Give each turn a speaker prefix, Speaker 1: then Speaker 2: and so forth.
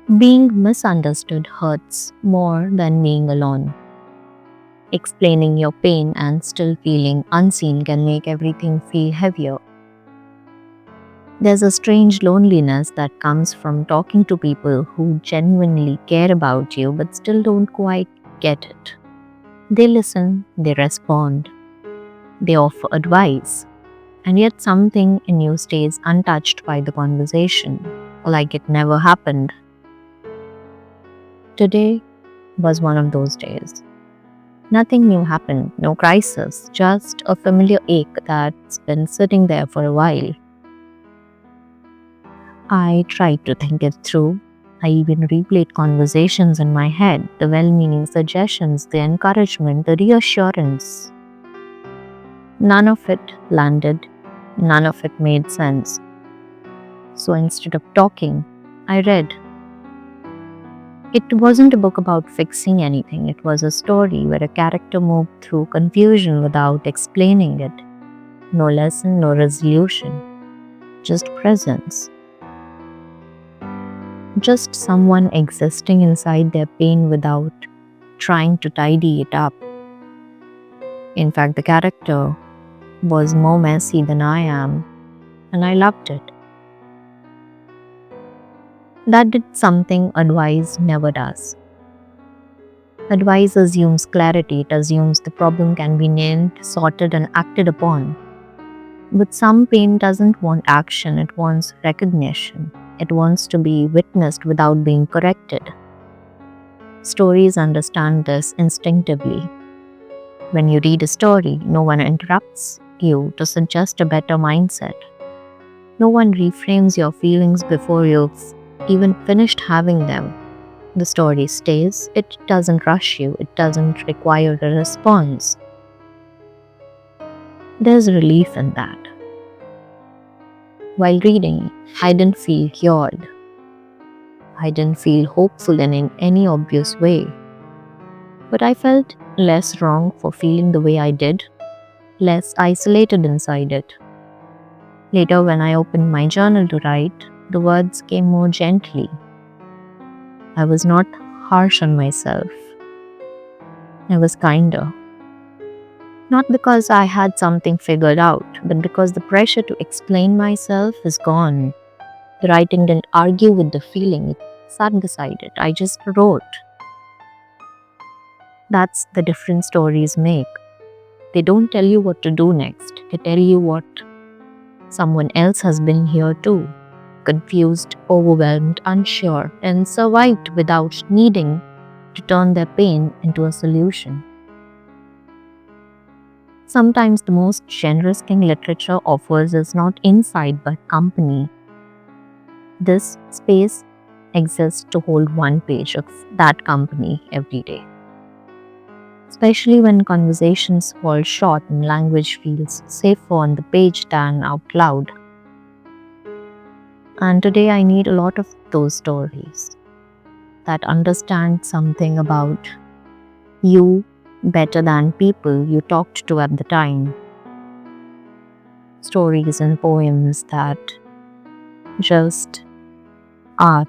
Speaker 1: Being misunderstood hurts more than being alone. Explaining your pain and still feeling unseen can make everything feel heavier. There's a strange loneliness that comes from talking to people who genuinely care about you but still don't quite get it. They listen, they respond, they offer advice, and yet something in you stays untouched by the conversation, like it never happened. Today was one of those days. Nothing new happened, no crisis, just a familiar ache that's been sitting there for a while. I tried to think it through. I even replayed conversations in my head, the well meaning suggestions, the encouragement, the reassurance. None of it landed, none of it made sense. So instead of talking, I read. It wasn't a book about fixing anything, it was a story where a character moved through confusion without explaining it. No lesson, no resolution, just presence. Just someone existing inside their pain without trying to tidy it up. In fact, the character was more messy than I am, and I loved it. That did something advice never does. Advice assumes clarity, it assumes the problem can be named, sorted, and acted upon. But some pain doesn't want action, it wants recognition. It wants to be witnessed without being corrected. Stories understand this instinctively. When you read a story, no one interrupts you to suggest a better mindset. No one reframes your feelings before you've even finished having them. The story stays, it doesn't rush you, it doesn't require a response. There's relief in that. While reading, I didn't feel cured. I didn't feel hopeful in any obvious way. But I felt less wrong for feeling the way I did, less isolated inside it. Later, when I opened my journal to write, the words came more gently. I was not harsh on myself. I was kinder. Not because I had something figured out, but because the pressure to explain myself is gone. The writing didn't argue with the feeling, it sat beside it. I just wrote. That's the difference stories make. They don't tell you what to do next, they tell you what someone else has been here too. Confused, overwhelmed, unsure, and survived without needing to turn their pain into a solution. Sometimes the most generous thing literature offers is not insight but company. This space exists to hold one page of that company every day. Especially when conversations fall short and language feels safer on the page than out loud. And today I need a lot of those stories that understand something about you better than people you talked to at the time. Stories and poems that just are